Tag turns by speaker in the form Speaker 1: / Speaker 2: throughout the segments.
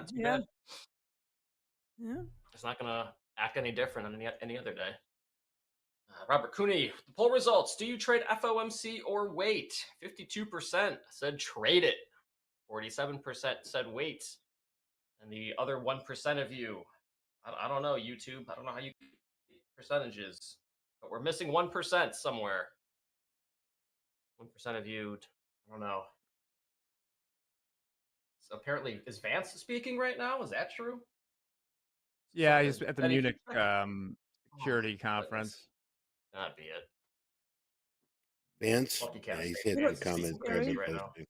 Speaker 1: Not too
Speaker 2: Yeah.
Speaker 1: bad.
Speaker 2: Yeah.
Speaker 1: It's not gonna act any different on any other day. Robert Cooney, the poll results. Do you trade FOMC or wait? 52% said trade it. 47% said wait. And the other 1% of you, I don't know, YouTube. I don't know how you percentages, but we're missing 1% somewhere. 1% of you, I don't know. So apparently, is Vance speaking right now? Is that true?
Speaker 3: Yeah,
Speaker 1: Something
Speaker 3: he's at the
Speaker 1: Benny
Speaker 3: Munich
Speaker 1: Oh,
Speaker 3: security
Speaker 1: my
Speaker 3: conference.
Speaker 1: goodness. That'd be it.
Speaker 4: Vance?
Speaker 1: Lucky
Speaker 4: Yeah,
Speaker 1: Cat
Speaker 4: he's
Speaker 1: State
Speaker 4: hit
Speaker 1: Vance
Speaker 4: the
Speaker 1: is
Speaker 4: comment
Speaker 1: speaking
Speaker 4: thread
Speaker 1: crazy
Speaker 4: and
Speaker 1: right now.
Speaker 4: posting.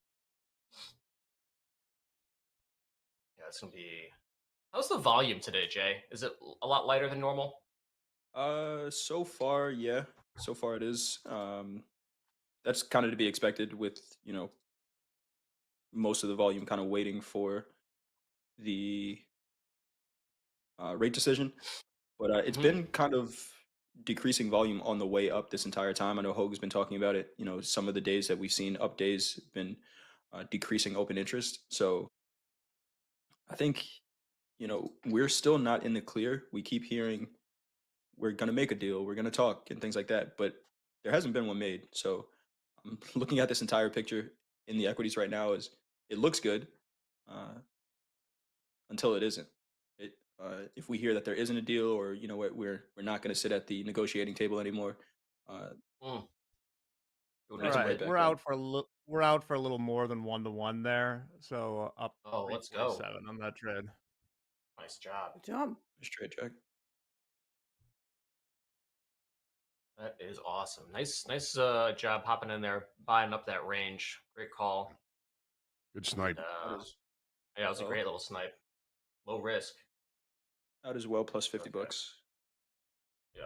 Speaker 1: Yeah, it's gonna be. How's the volume today, Jay? Is it a lot lighter than normal?
Speaker 5: So far, yeah. So far it is. That's kind of to be expected with, most of the volume kind of waiting for the rate decision. But it's been kind of decreasing volume on the way up this entire time. I know Hogue has been talking about it. Some of the days that we've seen up days have been decreasing open interest. So I think, we're still not in the clear. We keep hearing we're going to make a deal, we're going to talk and things like that. But there hasn't been one made. So I'm looking at this entire picture in the equities right now is it looks good until it isn't. If we hear that there isn't a deal, or we're not going to sit at the negotiating table anymore.
Speaker 3: All right, we're out for a little more than 1-to-1 there. So up.
Speaker 1: Oh, let's go.
Speaker 3: 7 on that trade.
Speaker 1: Nice job.
Speaker 2: Good job.
Speaker 5: Nice trade, Jack.
Speaker 1: That is awesome. Nice job hopping in there, buying up that range. Great call.
Speaker 6: Good snipe.
Speaker 1: Yeah, it was a great little snipe. Low risk.
Speaker 5: Out as well, plus 50 bucks.
Speaker 1: Yeah.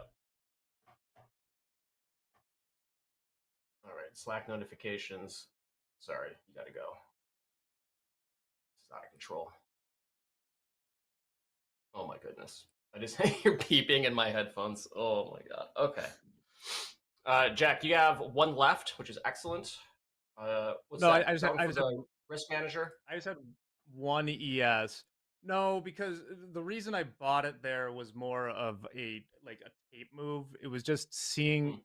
Speaker 1: All right, Slack notifications. Sorry, you gotta go. It's out of control. Oh my goodness. I just hear beeping in my headphones. Oh my god. Okay. Jack, you have one left, which is excellent.
Speaker 3: I just had
Speaker 1: risk manager.
Speaker 3: I just had one ES. No, because the reason I bought it there was more of a tape move. It was just seeing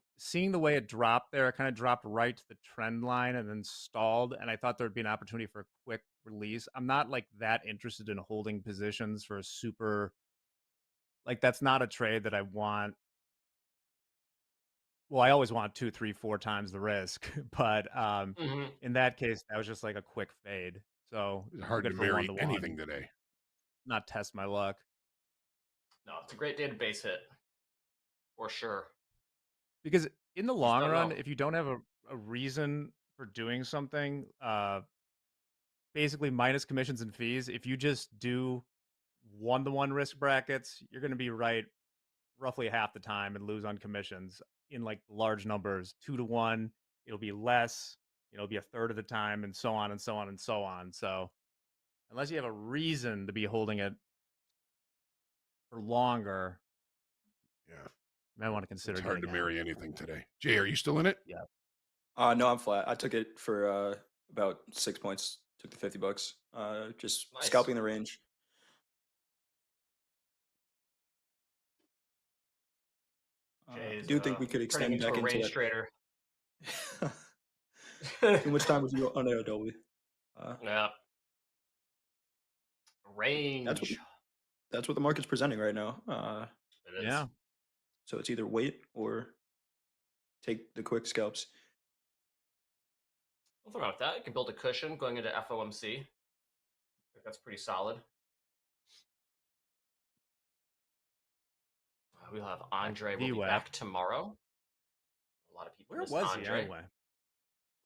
Speaker 3: the way it dropped there. It kind of dropped right to the trend line and then stalled. And I thought there'd be an opportunity for a quick release. I'm not that interested in holding positions for a super. That's not a trade that I want. Well, I always want 2, 3, 4 times the risk, but in that case, that was just like a quick fade. So
Speaker 6: it's hard to marry anything today.
Speaker 3: Not test my luck.
Speaker 1: No, it's a great database hit, for sure.
Speaker 3: Because in the long run, if you don't have a reason for doing something, basically minus commissions and fees, if you just do 1-to-1 risk brackets, you're going to be right roughly half the time and lose on commissions. In large numbers, 2-to-1, it'll be less, it'll be a third of the time, and so on and so on and so on. So unless you have a reason to be holding it for longer,
Speaker 6: yeah,
Speaker 3: you might want to consider.
Speaker 6: It's hard to marry anything today. Jay, are you still in it?
Speaker 3: Yeah.
Speaker 5: No, I'm flat. I took it for about 6 points. Took the 50 bucks. Just scalping the range. I do think we could extend back into
Speaker 1: range trader.
Speaker 5: Too much time with you on there, Adobe.
Speaker 1: Yeah. Range.
Speaker 5: That's what the market's presenting right now.
Speaker 1: It is.
Speaker 3: Yeah.
Speaker 5: So it's either wait or take the quick scalps.
Speaker 1: Nothing wrong with that. You can build a cushion going into FOMC. I think that's pretty solid. We'll have Andre will be back tomorrow. A lot of people.
Speaker 3: Where was he anyway?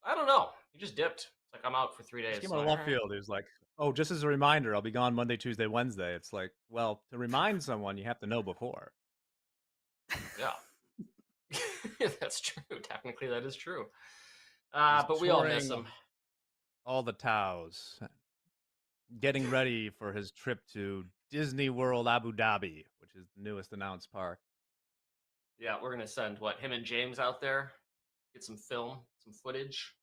Speaker 1: I don't know. He just dipped. It's like I'm out for 3 days.
Speaker 3: He came out of left field. He was like, "Oh, just as a reminder, I'll be gone Monday, Tuesday, Wednesday." It's like, well, to remind someone, you have to know before.
Speaker 1: Yeah, that's true. Technically, that is true. But we all miss him.
Speaker 3: All the Taos, getting ready for his trip to Disney World Abu Dhabi, which is the newest announced park.
Speaker 1: Yeah, we're gonna send him and James out there, get some film, some footage,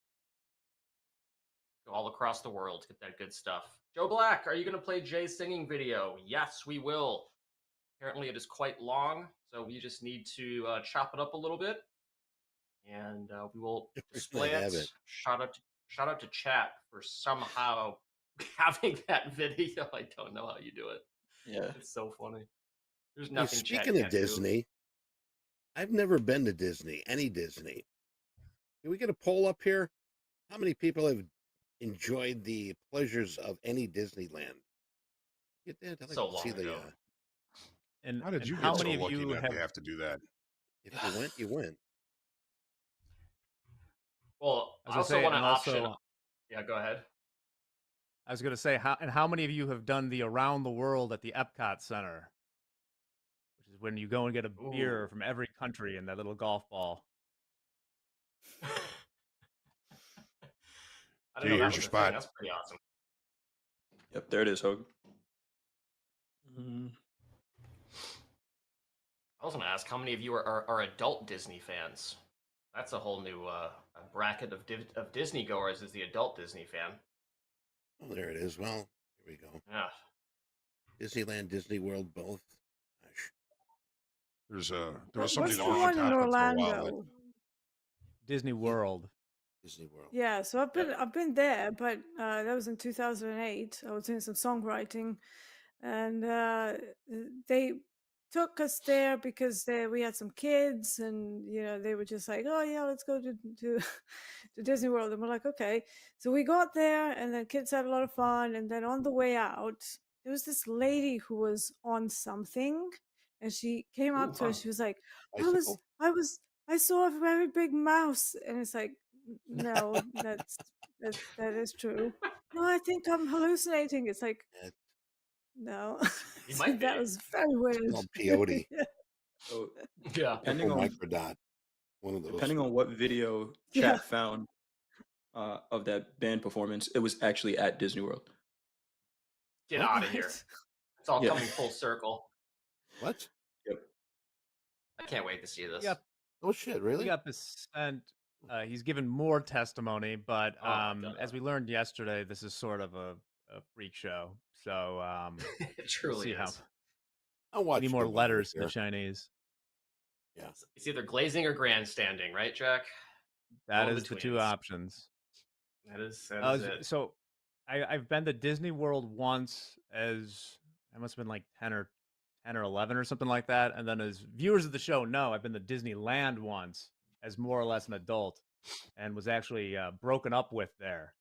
Speaker 1: go all across the world, get that good stuff. Joe Black, are you going to play Jay's singing video? Yes, we will. Apparently, it is quite long, so we just need to chop it up a little bit, and we will display
Speaker 4: have
Speaker 1: it.
Speaker 4: it.
Speaker 1: Shout out to chat for somehow having that video. I don't know how you do it.
Speaker 5: Yeah.
Speaker 1: It's so funny. There's
Speaker 4: Hey,
Speaker 1: nothing. chat
Speaker 4: speaking of
Speaker 1: can't do.
Speaker 4: Disney, I've never been to Disney, any Disney. Can we get a poll up here? How many people have enjoyed the pleasures of any Disneyland? Get that? I'd like
Speaker 1: So
Speaker 4: to see
Speaker 1: long
Speaker 4: the.
Speaker 1: ago.
Speaker 3: And
Speaker 6: How did
Speaker 3: and
Speaker 6: you
Speaker 3: how
Speaker 6: get so
Speaker 3: many of
Speaker 6: lucky
Speaker 3: you
Speaker 6: not
Speaker 3: have
Speaker 6: to have to do that?
Speaker 4: If you went, you went.
Speaker 1: Well,
Speaker 3: I was
Speaker 1: I
Speaker 3: gonna
Speaker 1: also
Speaker 3: say,
Speaker 1: want an
Speaker 3: and
Speaker 1: option.
Speaker 3: also,
Speaker 1: Yeah, go ahead.
Speaker 3: I was gonna say, how many of you have done the around the world at the Epcot Center, which is when you go and get a beer
Speaker 1: Ooh.
Speaker 3: from every country in that little golf ball.
Speaker 1: I
Speaker 6: Jay,
Speaker 1: didn't know that
Speaker 6: here's
Speaker 1: was
Speaker 6: your
Speaker 1: a thing.
Speaker 6: spot.
Speaker 1: That's pretty awesome.
Speaker 5: Yep, there it is, Hogue. Mm,
Speaker 1: I was going to ask how many of you are adult Disney fans. That's a whole new bracket of Disney goers. Is the adult Disney fan?
Speaker 4: Oh, there it is. Well, here we go.
Speaker 1: Yeah.
Speaker 4: Disneyland, Disney World, both. Gosh.
Speaker 6: There was somebody
Speaker 2: What's
Speaker 6: that
Speaker 2: the
Speaker 6: was on
Speaker 2: one in
Speaker 6: top of it for a while.
Speaker 2: Orlando?
Speaker 3: Disney World.
Speaker 4: Disney World.
Speaker 2: Yeah, so I've been there, but that was in 2008. I was doing some songwriting, and they took us there because we had some kids, and they were just like, oh yeah, let's go to to Disney World, and we're like, okay. So we got there, and the kids had a lot of fun, and then on the way out, there was this lady who was on something, and she came
Speaker 1: Ooh,
Speaker 2: up to
Speaker 1: fun.
Speaker 2: us. She was like,
Speaker 4: Bicycle.
Speaker 2: I saw a very big mouse, and it's like, no, that is true. No, I think I'm hallucinating. It's like,
Speaker 4: That-
Speaker 2: no,
Speaker 1: You
Speaker 2: So
Speaker 1: might
Speaker 2: that
Speaker 1: be.
Speaker 2: was very weird.
Speaker 4: called peyote.
Speaker 2: Yeah.
Speaker 5: so
Speaker 1: Yeah.
Speaker 5: depending
Speaker 4: Triple
Speaker 5: on
Speaker 4: microdot. One of those.
Speaker 5: depending on what video
Speaker 2: Yeah.
Speaker 5: chat found of that band performance, it was actually at Disney World.
Speaker 1: Get
Speaker 4: What?
Speaker 1: out of here.
Speaker 2: Right.
Speaker 1: It's all
Speaker 5: Yeah.
Speaker 1: coming full circle.
Speaker 4: What?
Speaker 5: Yep.
Speaker 1: I can't wait to see this.
Speaker 3: Yep.
Speaker 4: Oh shit!
Speaker 3: We
Speaker 4: Really?
Speaker 3: got Percent. He's given more testimony, but
Speaker 1: Oh my God.
Speaker 3: as we learned yesterday, this is sort of a freak show. So
Speaker 1: It
Speaker 3: we'll
Speaker 1: truly
Speaker 3: see
Speaker 1: is.
Speaker 3: how
Speaker 4: I'll watch.
Speaker 3: we need more
Speaker 4: the
Speaker 3: letters to the
Speaker 4: here.
Speaker 3: Chinese.
Speaker 1: It's either glazing or grandstanding, right, Jack?
Speaker 3: That
Speaker 1: All in
Speaker 3: is the
Speaker 1: between.
Speaker 3: two options.
Speaker 1: That is it.
Speaker 3: So I've been to Disney World once as I must have been like 10 or 11 or something like that. And then as viewers of the show know, I've been to Disneyland once as more or less an adult and was actually broken up with there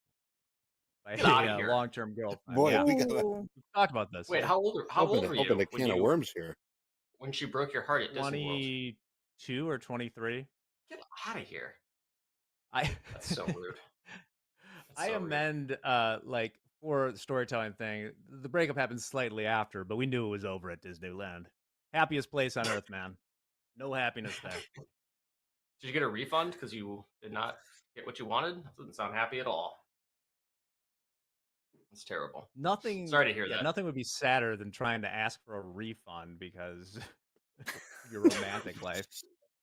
Speaker 3: by
Speaker 1: Get outta
Speaker 3: a
Speaker 1: here.
Speaker 3: long-term girlfriend.
Speaker 4: Boy,
Speaker 3: Yeah,
Speaker 4: we gotta
Speaker 2: Ooh.
Speaker 3: we've talked about this.
Speaker 1: Wait, how old were
Speaker 4: open
Speaker 1: you
Speaker 4: a can of worms here.
Speaker 1: when she broke your heart at Disney World?
Speaker 3: 22 or 23.
Speaker 1: Get out of here.
Speaker 3: I
Speaker 1: That's so rude. That's
Speaker 3: I
Speaker 1: so rude.
Speaker 3: amend like for the storytelling thing. The breakup happened slightly after, but we knew it was over at Disneyland. Happiest place on earth, man. No happiness there.
Speaker 1: Did you get a refund because you did not get what you wanted? That doesn't sound happy at all. It's terrible.
Speaker 3: Nothing.
Speaker 1: Sorry to hear that.
Speaker 3: Nothing would be sadder than trying to ask for a refund because of your romantic life.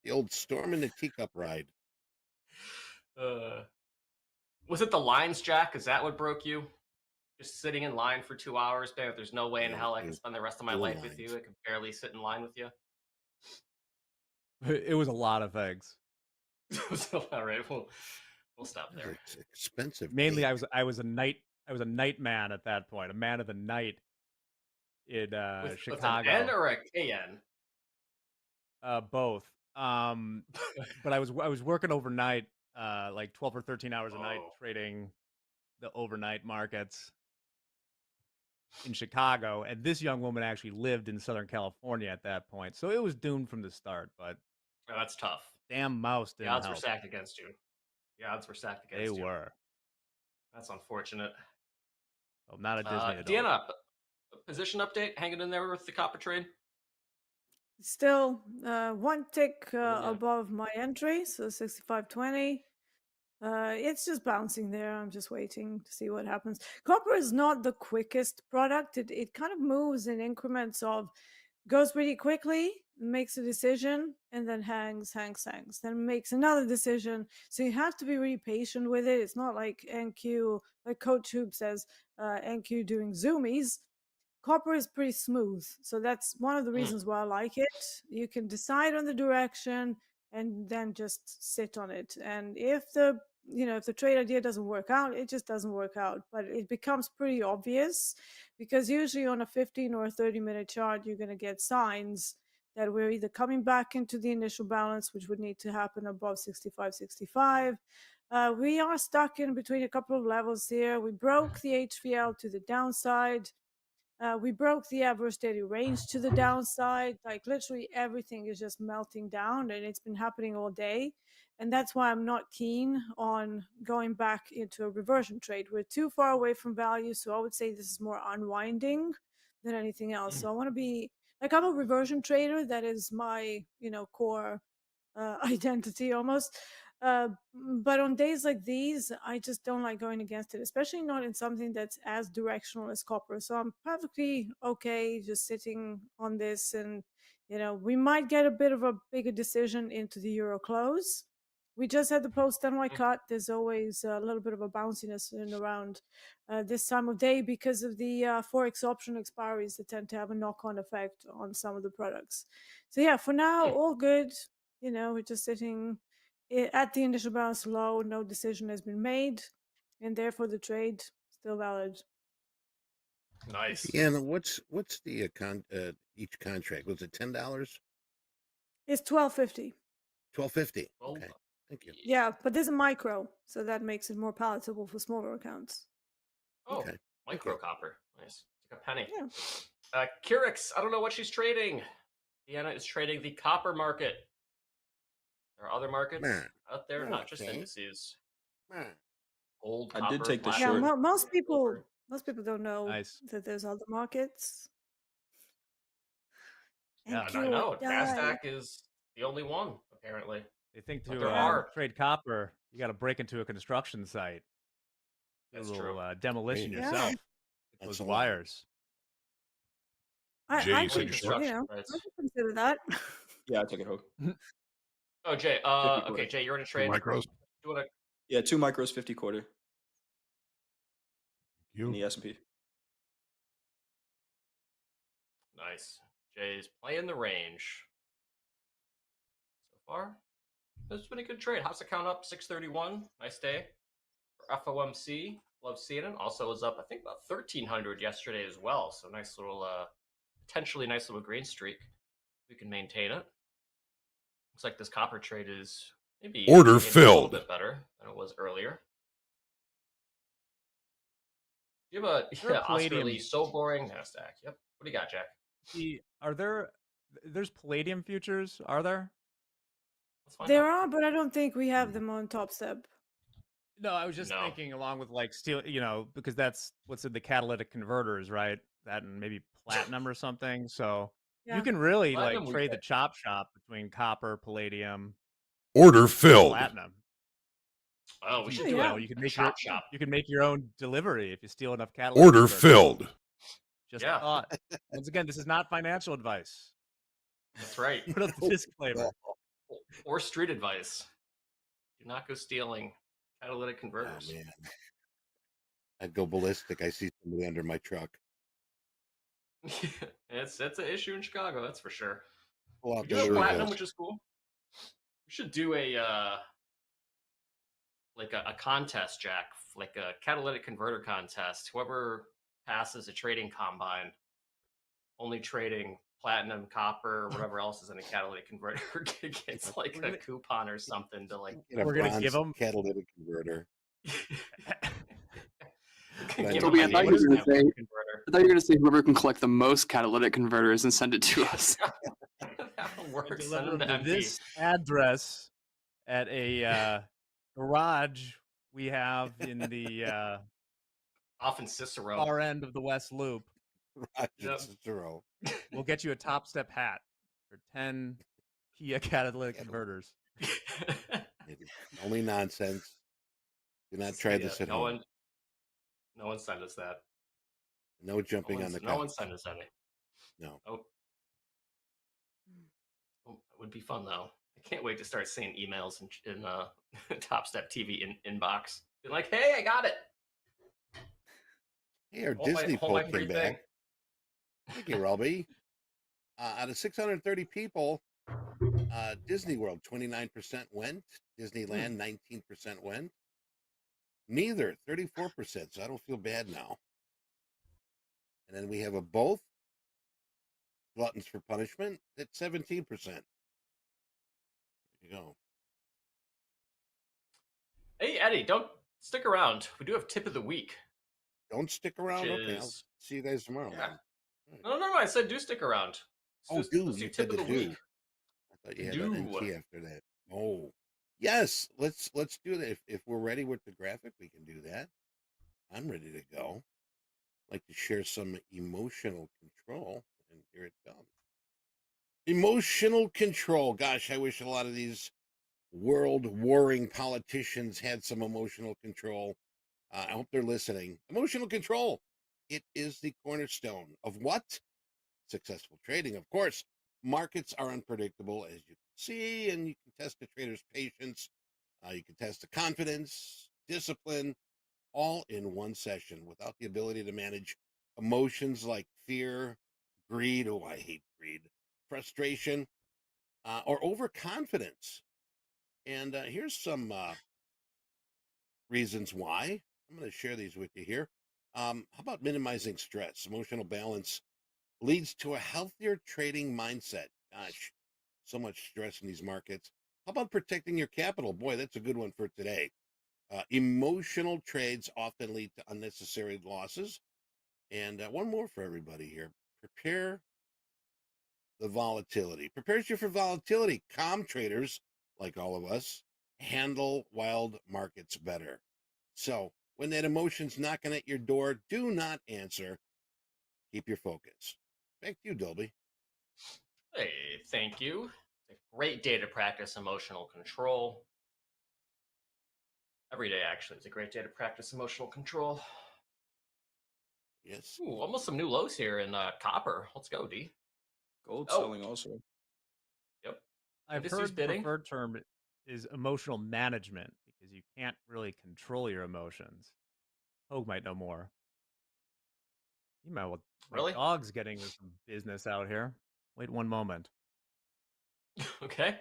Speaker 4: The old storm in the teacup ride.
Speaker 1: Was it the lines, Jack? Is that what broke you? Just sitting in line for 2 hours, man. There's no way in
Speaker 4: Yeah,
Speaker 1: hell I
Speaker 4: it
Speaker 1: can
Speaker 4: was
Speaker 1: spend the rest of my
Speaker 4: doing
Speaker 1: life with you.
Speaker 4: lines.
Speaker 1: I can barely sit in line with you.
Speaker 3: It was a lot of things.
Speaker 1: So, all right, we'll stop there.
Speaker 4: It's expensive.
Speaker 3: Mainly,
Speaker 4: date.
Speaker 3: I was a night man at that point, a man of the night in
Speaker 1: With
Speaker 3: Chicago.
Speaker 1: an N or a KN?
Speaker 3: Both. But I was working overnight, like 12 or 13 hours a night,
Speaker 1: Oh.
Speaker 3: trading the overnight markets in Chicago. And this young woman actually lived in Southern California at that point, so it was doomed from the start. But
Speaker 1: Oh, that's tough.
Speaker 3: damn mouse
Speaker 1: The
Speaker 3: didn't
Speaker 1: odds were
Speaker 3: help.
Speaker 1: stacked against you. The odds were stacked
Speaker 3: They
Speaker 1: against you.
Speaker 3: were.
Speaker 1: That's unfortunate.
Speaker 3: So not a Disney adult.
Speaker 1: Deanna, position update. Hanging in there with the copper trade.
Speaker 2: Still one tick
Speaker 1: Yeah.
Speaker 2: above my entry, so 65.20. It's just bouncing there. I'm just waiting to see what happens. Copper is not the quickest product. It kind of moves in increments of goes pretty quickly, makes a decision, and then hangs, then makes another decision. So you have to be really patient with it. It's not like NQ, like Coach Hoop says, NQ doing zoomies. Copper is pretty smooth, so that's one of the reasons why I like it. You can decide on the direction and then just sit on it. And if the if the trade idea doesn't work out, it just doesn't work out. But it becomes pretty obvious, because usually on a 15 or a 30-minute chart, you're going to get signs that we're either coming back into the initial balance, which would need to happen above 65.65. We are stuck in between a couple of levels here. We broke the HVL to the downside. We broke the average daily range to the downside. Like literally everything is just melting down, and it's been happening all day. And that's why I'm not keen on going back into a reversion trade. We're too far away from value. So I would say this is more unwinding than anything else. So I want to be like, I'm a reversion trader. That is my, core identity almost. But on days like these, I just don't like going against it, especially not in something that's as directional as copper. So I'm perfectly okay just sitting on this, and we might get a bit of a bigger decision into the euro close. We just had the post NY cut. There's always a little bit of a bounciness in around this time of day because of the forex option expiries that tend to have a knock-on effect on some of the products. So yeah, for now, all good. We're just sitting at the initial balance low. No decision has been made, and therefore the trade still valid.
Speaker 1: Nice.
Speaker 4: Yeah, and what's the each contract? Was it $10?
Speaker 2: It's $12.50.
Speaker 4: $12.50.
Speaker 1: Well,
Speaker 4: Okay, thank you.
Speaker 2: Yeah, but there's a micro, so that makes it more palatable for smaller accounts.
Speaker 1: Oh,
Speaker 4: Okay.
Speaker 1: micro copper. Nice. It's like a penny.
Speaker 2: Yeah.
Speaker 1: Kyrix, I don't know what she's trading. Vienna is trading the copper market. There are other markets out there, not just
Speaker 4: Okay.
Speaker 1: indices.
Speaker 4: Man.
Speaker 1: Gold,
Speaker 5: I
Speaker 1: copper,
Speaker 5: did take the
Speaker 2: Yeah,
Speaker 1: platinum,
Speaker 5: short.
Speaker 2: most people
Speaker 1: silver.
Speaker 2: don't know
Speaker 3: Nice.
Speaker 2: that there's other markets.
Speaker 3: Yeah,
Speaker 1: I know.
Speaker 2: die.
Speaker 1: Nasdaq is the only one, apparently.
Speaker 3: They think
Speaker 1: But
Speaker 3: to
Speaker 1: there are.
Speaker 3: trade copper, you got to break into a construction site. Do
Speaker 1: That's
Speaker 3: a little
Speaker 1: true.
Speaker 3: demolition
Speaker 2: Yeah.
Speaker 3: yourself. Get
Speaker 4: That's
Speaker 3: those
Speaker 4: a lot.
Speaker 3: wires.
Speaker 6: Jay,
Speaker 2: I
Speaker 6: you said
Speaker 2: could,
Speaker 6: you're short?
Speaker 1: Construction
Speaker 2: I
Speaker 1: sites.
Speaker 2: could consider that.
Speaker 5: Yeah, I took it, Hope.
Speaker 1: Oh, Jay.
Speaker 5: 50
Speaker 1: Okay,
Speaker 5: quarter.
Speaker 1: Jay, you're in a
Speaker 6: Two
Speaker 1: trade.
Speaker 6: micros?
Speaker 1: You want to?
Speaker 5: Yeah, 2 micros, 50 quarter in
Speaker 6: You?
Speaker 5: the S&P.
Speaker 1: Nice. Jay's playing the range. So far, it's been a good trade. House account up 631. Nice day for FOMC. Love seeing it. Also was up, I think, about 1,300 yesterday as well. So nice little, potentially nice little green streak. We can maintain it. Looks like this copper trade is maybe
Speaker 6: Order
Speaker 1: a
Speaker 6: filled.
Speaker 1: little bit better than it was earlier. You have
Speaker 3: There
Speaker 1: a
Speaker 3: are
Speaker 1: Oscar
Speaker 3: palladium.
Speaker 1: Lee, so boring Nasdaq. Yep. What do you got, Jack?
Speaker 3: There's palladium futures, are there?
Speaker 1: Let's find
Speaker 2: There
Speaker 1: out.
Speaker 2: are, but I don't think we have them on TopStep.
Speaker 3: No, I was just
Speaker 1: No.
Speaker 3: thinking along with like steel, because that's what's in the catalytic converters, right? That and maybe platinum or something. So
Speaker 2: Yeah.
Speaker 3: you can really
Speaker 1: Platinum
Speaker 3: like
Speaker 1: we
Speaker 3: trade the
Speaker 1: get.
Speaker 3: chop shop between copper, palladium,
Speaker 6: Order filled.
Speaker 3: platinum.
Speaker 1: Oh, we
Speaker 3: If
Speaker 1: should
Speaker 3: you
Speaker 1: do
Speaker 2: yeah.
Speaker 1: a
Speaker 3: you can make
Speaker 1: chop shop.
Speaker 3: you can make your own delivery if you steal enough catalytic
Speaker 6: Order
Speaker 3: converters.
Speaker 6: filled.
Speaker 3: Just
Speaker 1: Yeah.
Speaker 3: a thought. Once again, this is not financial advice.
Speaker 1: That's right.
Speaker 3: Put up the disclaimer.
Speaker 1: Or street advice. Do not go stealing catalytic
Speaker 4: Oh
Speaker 1: converters.
Speaker 4: man, I'd go ballistic. I see somebody under my truck.
Speaker 1: it's an issue in Chicago, that's for sure.
Speaker 4: Pull out
Speaker 1: We do
Speaker 4: the
Speaker 1: have
Speaker 4: Louisville.
Speaker 1: platinum, which is cool. We should do a contest, Jack, like a catalytic converter contest. Whoever passes a trading combine, only trading platinum, copper, whatever else is in a catalytic converter, gets like a coupon or something to like.
Speaker 4: Get a
Speaker 3: We're gonna give
Speaker 4: bronze
Speaker 3: 'em-
Speaker 4: catalytic converter.
Speaker 1: Give
Speaker 4: Toby,
Speaker 1: them
Speaker 4: I
Speaker 1: a
Speaker 4: thought you were
Speaker 1: catalytic
Speaker 7: gonna say-
Speaker 1: converter.
Speaker 7: I thought you were going to say whoever can collect the most catalytic converters and send it to us.
Speaker 1: That works. Send
Speaker 3: Deliver
Speaker 1: them to
Speaker 3: them to
Speaker 1: MP.
Speaker 3: this address at a garage we have in the
Speaker 1: Off in Cicero.
Speaker 3: far end of the West Loop.
Speaker 4: Roger
Speaker 1: Yep.
Speaker 4: Cicero.
Speaker 3: We'll get you a top step hat for 10 Kia catalytic converters.
Speaker 4: Only nonsense. Do not try this at home.
Speaker 1: No one sent us that.
Speaker 4: No jumping on the
Speaker 1: No one
Speaker 4: couch.
Speaker 1: sent us any.
Speaker 4: No.
Speaker 1: Oh. Would be fun though. I can't wait to start seeing emails in Top Step TV inbox. Be like, hey, I got it.
Speaker 4: Hey, our
Speaker 1: Hold
Speaker 4: Disney
Speaker 1: my
Speaker 4: poll
Speaker 1: free
Speaker 4: came
Speaker 1: thing.
Speaker 4: back. Thank you, Robbie. Out of 630 people, Disney World 29% went. Disneyland 19% went. Neither 34%. So I don't feel bad now. And then we have a both. Gluttons for punishment at 17%. There you go.
Speaker 1: Hey, Eddie, don't stick around. We do have tip of the week.
Speaker 4: Don't stick around.
Speaker 1: Which
Speaker 4: Okay, I'll
Speaker 1: is-
Speaker 4: see you guys tomorrow.
Speaker 1: Yeah.
Speaker 4: Then. All right.
Speaker 1: No, I said do stick around.
Speaker 4: Oh,
Speaker 1: Let's
Speaker 4: you
Speaker 1: tip
Speaker 4: said
Speaker 1: of
Speaker 4: to
Speaker 1: the
Speaker 4: do.
Speaker 1: week.
Speaker 4: I thought you had
Speaker 1: Do.
Speaker 4: an NT after that. Oh, yes. Let's do that. If we're ready with the graphic, we can do that. I'm ready to go. I'd like to share some emotional control, and here it comes. Emotional control. Gosh, I wish a lot of these world warring politicians had some emotional control. I hope they're listening. Emotional control. It is the cornerstone of what? Successful trading. Of course, markets are unpredictable, as you can see, and you can test the trader's patience. You can test the confidence, discipline, all in one session without the ability to manage emotions like fear, greed. Oh, I hate greed. Frustration, or overconfidence. And here's some reasons why. I'm going to share these with you here. How about minimizing stress? Emotional balance leads to a healthier trading mindset. Gosh, so much stress in these markets. How about protecting your capital? Boy, that's a good one for today. Emotional trades often lead to unnecessary losses. And one more for everybody here. Prepare the volatility. Prepares you for volatility. Calm traders, like all of us, handle wild markets better. So when that emotion's knocking at your door, do not answer. Keep your focus. Back to you, Dolby.
Speaker 1: Hey, thank you. It's a great day to practice emotional control. Every day, actually, is a great day to practice emotional control.
Speaker 4: Yes.
Speaker 1: Ooh, almost some new lows here in copper. Let's go, D.
Speaker 5: Gold
Speaker 1: Oh.
Speaker 5: selling also.
Speaker 1: Yep.
Speaker 3: I've
Speaker 1: Indices
Speaker 3: heard the
Speaker 1: bidding.
Speaker 3: preferred term is emotional management because you can't really control your emotions. Hogue might know more. You might well. My
Speaker 1: Really?
Speaker 3: dog's getting some business out here. Wait one moment.
Speaker 1: Okay.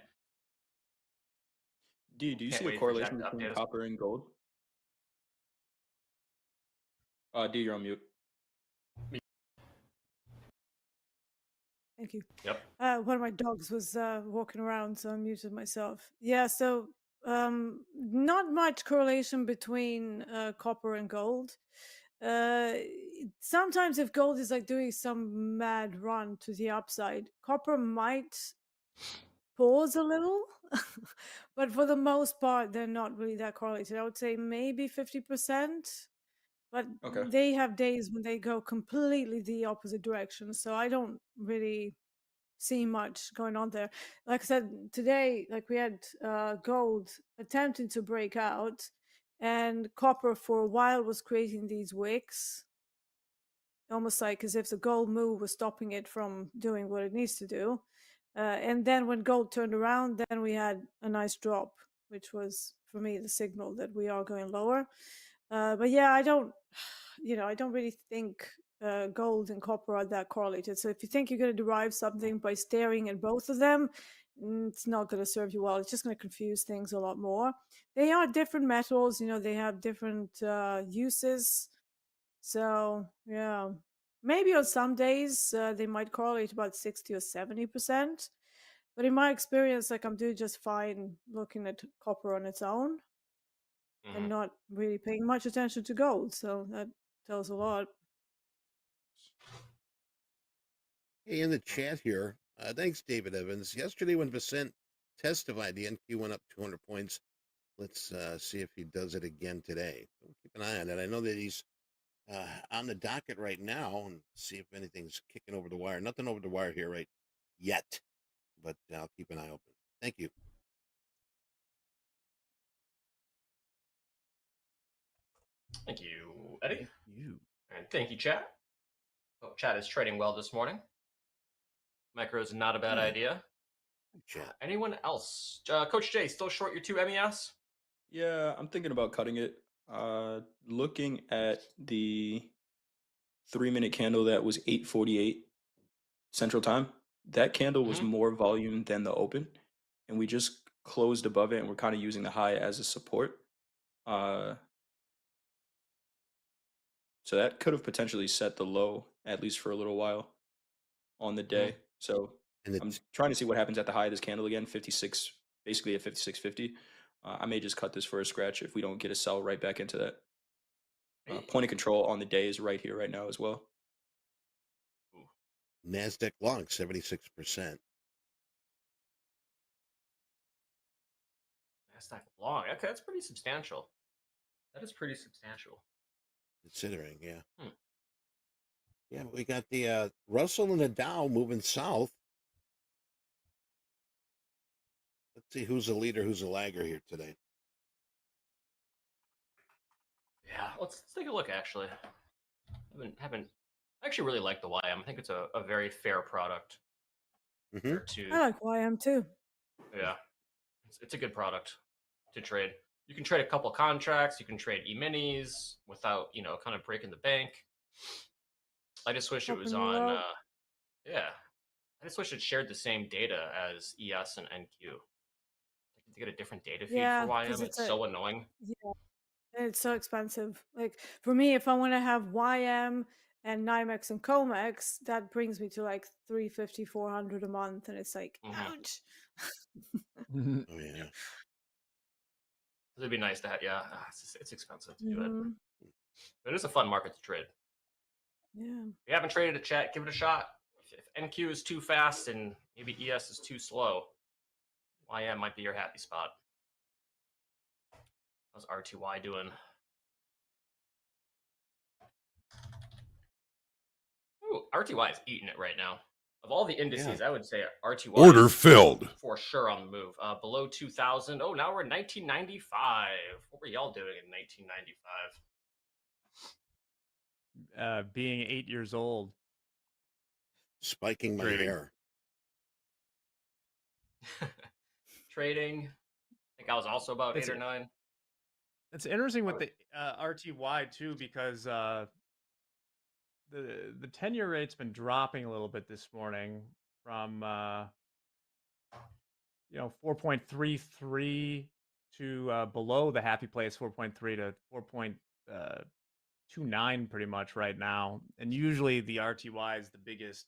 Speaker 5: D, do you
Speaker 1: Can't
Speaker 5: see a
Speaker 1: wait for Jack
Speaker 5: correlation
Speaker 1: to
Speaker 5: between
Speaker 1: update us.
Speaker 5: copper and gold? D, you're on mute.
Speaker 2: Thank you.
Speaker 1: Yep.
Speaker 2: One of my dogs was walking around, so I muted myself. Yeah, so not much correlation between copper and gold. Sometimes if gold is like doing some mad run to the upside, copper might pause a little, but for the most part, they're not really that correlated. I would say maybe 50%, but
Speaker 5: Okay.
Speaker 2: they have days when they go completely the opposite direction. So I don't really see much going on there. Like I said, today, like we had gold attempting to break out, and copper for a while was creating these wicks, almost like as if the gold move was stopping it from doing what it needs to do. And then when gold turned around, then we had a nice drop, which was for me the signal that we are going lower. But yeah, I don't really think gold and copper are that correlated. So if you think you're going to derive something by staring at both of them, it's not going to serve you well. It's just going to confuse things a lot more. They are different metals, they have different uses. So yeah, maybe on some days they might correlate about 60 or 70%. But in my experience, like I'm doing just fine looking at copper on its own and not really paying much attention to gold. So that tells a lot.
Speaker 4: Hey, in the chat here, thanks, David Evans. Yesterday, when Vicent testified, the NQ went up 200 points. Let's see if he does it again today. We'll keep an eye on that. I know that he's on the docket right now and see if anything's kicking over the wire. Nothing over the wire here right yet, but I'll keep an eye open. Thank you.
Speaker 1: Thank you, Eddie.
Speaker 3: You.
Speaker 1: And thank you, chat. Hope chat is trading well this morning. Micro is not a bad
Speaker 4: Yeah.
Speaker 1: idea.
Speaker 4: Chat.
Speaker 1: Anyone else? Coach Jay, still short your 2 MES?
Speaker 5: Yeah, I'm thinking about cutting it. Looking at the 3-minute candle that was 8:48 Central Time, that candle was more volume than the open, and we just closed above it, and we're kind of using the high as a support. So that could have potentially set the low, at least for a little while on the day. So
Speaker 4: And
Speaker 5: I'm
Speaker 4: it's
Speaker 5: trying to see what happens at the high of this candle again, 56, basically at 56.50. I may just cut this for a scratch if we don't get a sell right back into that. Point of control on the day is right here, right now as well.
Speaker 4: Nasdaq long 76%.
Speaker 1: Nasdaq long. Okay, that's pretty substantial. That is pretty substantial.
Speaker 4: Considering, yeah.
Speaker 1: Hmm.
Speaker 4: Yeah, we got the Russell and the Dow moving south. Let's see who's the leader, who's the lagger here today.
Speaker 1: Yeah, let's take a look. Actually, haven't. I actually really like the YM. I think it's a very fair product.
Speaker 2: I like YM too.
Speaker 1: Yeah, it's a good product to trade. You can trade a couple contracts. You can trade E-minis without kind of breaking the bank. I just wish it was on. Yeah, I just wish it shared the same data as ES and NQ. To get a different data feed for YM, it's so annoying.
Speaker 2: Yeah, and it's so expensive. Like for me, if I want to have YM and NYMEX and COMEX, that brings me to like $350, $400 a month, and it's like, ouch.
Speaker 4: Oh yeah.
Speaker 1: It'd be nice to have. Yeah, it's expensive to do it. But it is a fun market to trade.
Speaker 2: Yeah.
Speaker 1: If you haven't traded a chat, give it a shot. If NQ is too fast and maybe ES is too slow, YM might be your happy spot. How's RTY doing? Ooh, RTY is eating it right now. Of all the indices, I would say RTY
Speaker 6: order filled
Speaker 1: for sure on the move. Below 2,000. Oh, now we're in 1995. What were y'all doing in 1995?
Speaker 3: Being 8 years old.
Speaker 4: Spiking my
Speaker 3: Trading.
Speaker 4: hair.
Speaker 1: Trading. I think I was also about 8 or 9.
Speaker 3: It's interesting with the RTY too, because the 10-year rate's been dropping a little bit this morning from 4.33 to below the happy place 4.3 to 4.29 pretty much right now. And usually the RTY is the biggest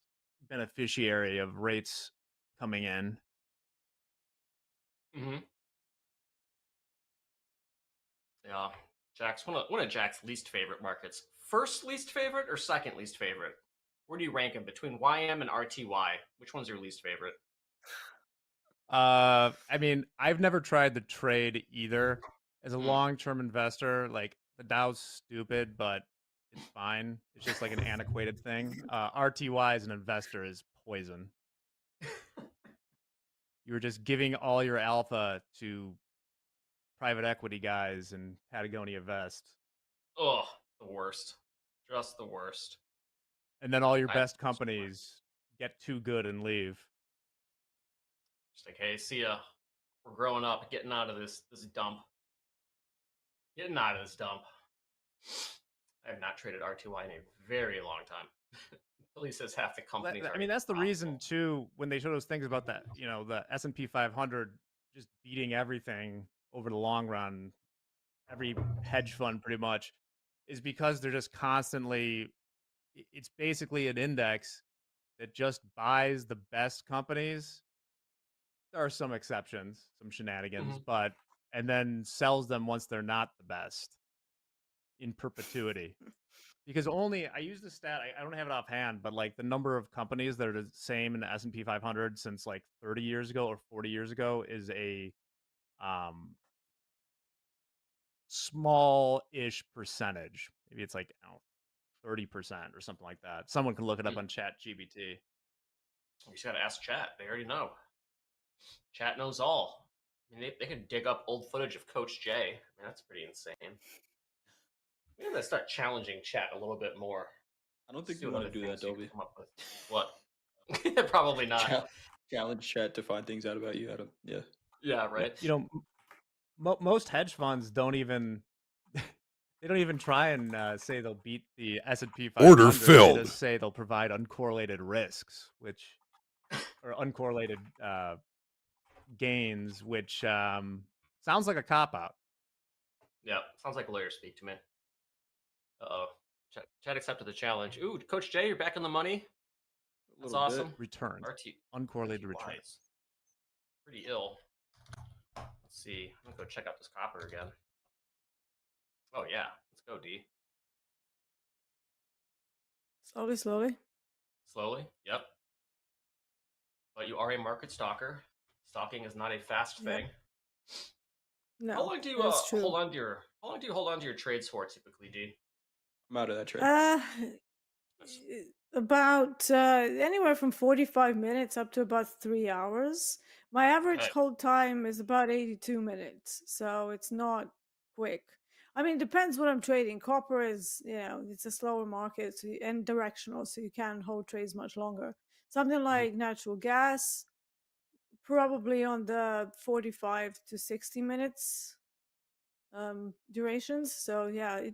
Speaker 3: beneficiary of rates coming in.
Speaker 1: Yeah, Jack's one of Jack's least favorite markets. First least favorite or second least favorite? Where do you rank them between YM and RTY? Which one's your least favorite?
Speaker 3: I mean, I've never tried the trade either. As a long-term investor, like the Dow's stupid, but it's fine. It's just like an antiquated thing. RTY as an investor is poison. You're just giving all your alpha to private equity guys and Patagonia Vest.
Speaker 1: Oh, the worst. Just the worst.
Speaker 3: And then all your best companies get too good and leave.
Speaker 1: Just like, hey, see ya. We're growing up, getting out of this dump. Getting out of this dump. I have not traded RTY in a very long time. At least as half the companies.
Speaker 3: I mean, that's the reason too. When they show those things about that, the S&P 500 just beating everything over the long run, every hedge fund pretty much, is because they're just constantly. It's basically an index that just buys the best companies. There are some exceptions, some shenanigans, and then sells them once they're not the best in perpetuity. Because I use the stat, I don't have it offhand, but like the number of companies that are the same in the S&P 500 since like 30 years ago or 40 years ago is a small-ish percentage. Maybe it's like 30% or something like that. Someone can look it up on ChatGPT.
Speaker 1: You just got to ask Chat. They already know. Chat knows all. I mean, they could dig up old footage of Coach J. I mean, that's pretty insane. Maybe I'm gonna start challenging Chat a little bit more.
Speaker 5: I don't think you want to do that, Dobie.
Speaker 1: What? Probably not.
Speaker 5: challenge chat to find things out about you. Yeah.
Speaker 1: Yeah, right.
Speaker 3: You know, most hedge funds don't even they don't even try and say they'll beat the S&P 500.
Speaker 6: Order
Speaker 3: They
Speaker 6: filled.
Speaker 3: just say they'll provide uncorrelated risks, which or uncorrelated gains, which sounds like a cop out.
Speaker 1: Yeah, sounds like lawyer speak to me. Uh-oh. Chad accepted the challenge. Ooh, Coach Jay, you're back in the money. That's
Speaker 5: little bit.
Speaker 1: awesome.
Speaker 3: Returns.
Speaker 1: RT
Speaker 3: Uncorrelated
Speaker 1: RTY
Speaker 3: return.
Speaker 1: is pretty ill. Let's see. I'm gonna go check out this copper again. Oh yeah, let's go, D.
Speaker 2: Slowly, slowly.
Speaker 1: Slowly. Yep. But you are a market stalker. Stalking is not a fast
Speaker 2: Yep.
Speaker 1: thing.
Speaker 2: No,
Speaker 1: How long do you
Speaker 2: that's true.
Speaker 1: hold on to your trades for typically, D?
Speaker 5: I'm out of that trade.
Speaker 2: About anywhere from 45 minutes up to about 3 hours. My average
Speaker 1: Okay.
Speaker 2: hold time is about 82 minutes, so it's not quick. I mean, it depends what I'm trading. Copper is, it's a slower market and directional, so you can hold trades much longer. Something like natural gas, probably on the 45 to 60 minutes durations. So yeah, it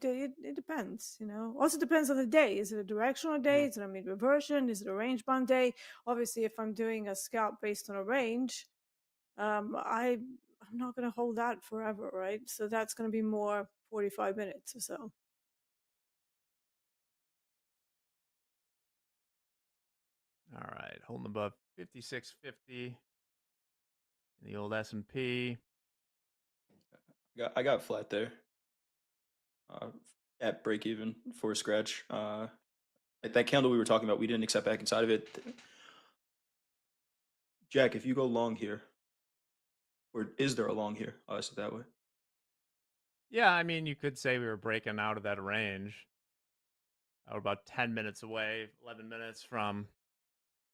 Speaker 2: depends. Also depends on the day. Is it a directional day? Is it a mid reversion? Is it a range bound day? Obviously, if I'm doing a scalp based on a range, I'm not going to hold that forever, right? So that's going to be more 45 minutes or so.
Speaker 3: All right, holding above 56.50 in the old S&P.
Speaker 5: I got flat there. At break even for a scratch. Like that candle we were talking about, we didn't accept back inside of it. Jack, if you go long here, or is there a long here? I'll ask it that way.
Speaker 3: Yeah, I mean, you could say we were breaking out of that range. We're about 10 minutes away, 11 minutes from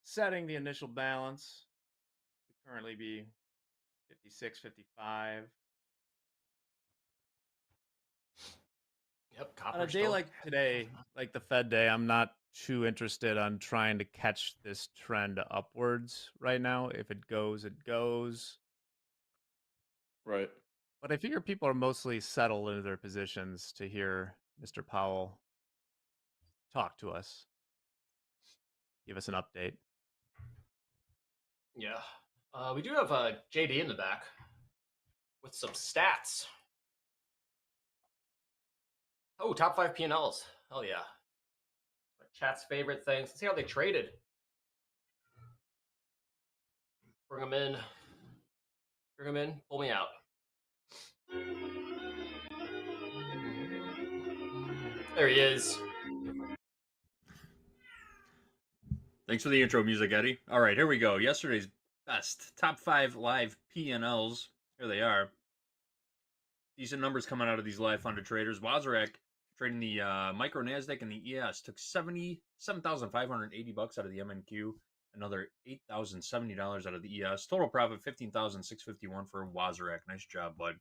Speaker 3: setting the initial balance. Would currently be 56.55.
Speaker 1: Yep,
Speaker 3: On
Speaker 1: copper
Speaker 3: a day
Speaker 1: still.
Speaker 3: like today, like the Fed day, I'm not too interested on trying to catch this trend upwards right now. If it goes, it goes.
Speaker 5: Right.
Speaker 3: But I figure people are mostly settled into their positions to hear Mr. Powell talk to us, give us an update.
Speaker 1: Yeah. We do have JD in the back with some stats. Oh, top 5 P&Ls. Hell yeah. Chat's favorite things. Let's see how they traded. Bring them in. Pull me out. There he is.
Speaker 8: Thanks for the intro music, Eddie. All right, here we go. Yesterday's best top 5 live P&Ls. Here they are. Decent numbers coming out of these live funded traders. Wazirek trading the micro Nasdaq and the ES took $77,580 out of the MNQ. Another $8,070 out of the ES. Total profit $15,651 for Wazirek. Nice job, bud.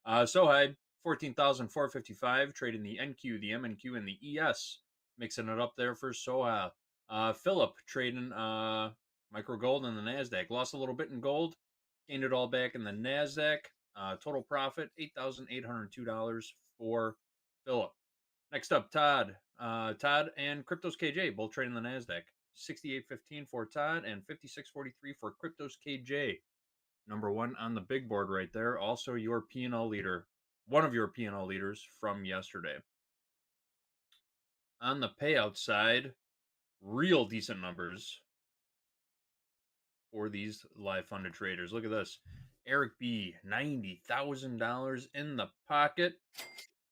Speaker 8: Sohide $14,455 trading the NQ, the MNQ, and the ES. Mixing it up there for Soha. Philip trading micro gold and the Nasdaq. Lost a little bit in gold, gained it all back in the Nasdaq. Total profit $8,802 for Philip. Next up, Todd. Todd and Cryptos KJ both trading the Nasdaq. 68.15 for Todd and 56.43 for Cryptos KJ. Number one on the big board right there. Also your P&L leader. One of your P&L leaders from yesterday. On the payout side, real decent numbers for these live funded traders. Look at this. Eric B, $90,000 in the pocket.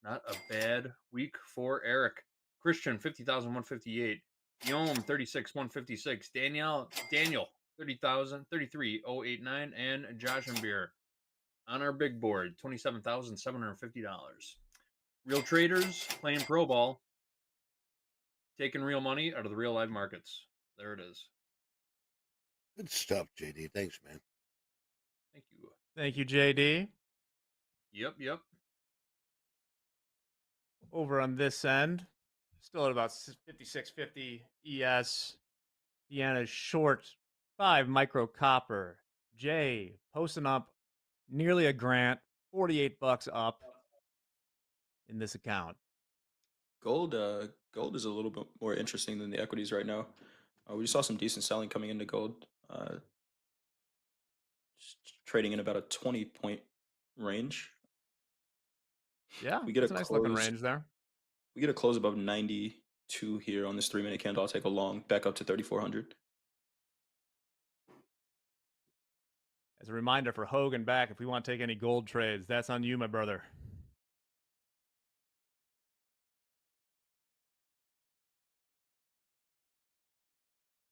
Speaker 8: Not a bad week for Eric. Christian, $50,158. Yom, $36,156. Daniel, $30,033,089. And Josh and Beer on our big board, $27,750. Real traders playing pro ball, taking real money out of the real live markets. There it is.
Speaker 4: Good stuff, JD. Thanks, man.
Speaker 8: Thank you.
Speaker 3: Thank you, JD.
Speaker 8: Yep.
Speaker 3: Over on this end, still at about 56.50 ES. Deanna's short 5 micro copper. Jay posting up nearly a grant, $48 up in this account.
Speaker 5: Gold is a little bit more interesting than the equities right now. We saw some decent selling coming into gold, trading in about a 20-point range.
Speaker 3: Yeah,
Speaker 5: We get
Speaker 3: that's
Speaker 5: a
Speaker 3: a nice looking
Speaker 5: close.
Speaker 3: range there.
Speaker 5: We get a close above 92 here on this 3-minute candle. I'll take a long back up to 3,400.
Speaker 3: As a reminder for Hogan back, if we want to take any gold trades, that's on you, my brother.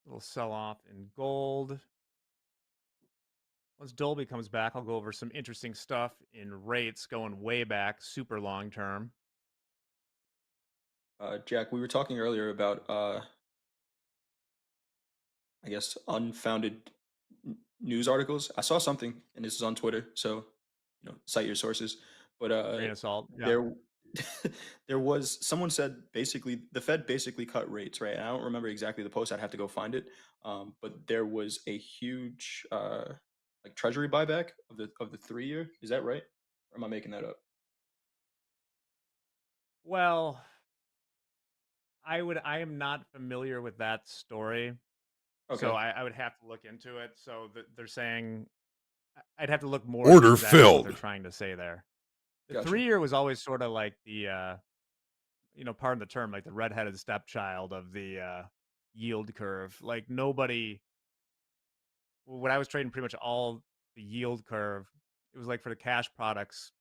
Speaker 3: Little sell off in gold. Once Dolby comes back, I'll go over some interesting stuff in rates going way back, super long term.
Speaker 5: Jack, we were talking earlier about, I guess, unfounded news articles. I saw something, and this is on Twitter, so cite your sources. But
Speaker 3: Grain of salt. Yeah.
Speaker 5: there, there was someone said basically the Fed basically cut rates, right? And I don't remember exactly the post. I'd have to go find it. But there was a huge like treasury buyback of the 3-year. Is that right? Or am I making that up?
Speaker 3: Well, I am not familiar with that story.
Speaker 5: Okay.
Speaker 3: So I would have to look into it. So they're saying I'd have to look more
Speaker 6: Order
Speaker 3: at exactly what
Speaker 6: filled.
Speaker 3: they're trying to say there. The
Speaker 5: Gotcha.
Speaker 3: 3-year was always sort of like the pardon the term, like the redheaded stepchild of the yield curve. Like nobody, when I was trading pretty much all the yield curve, it was like for the cash products,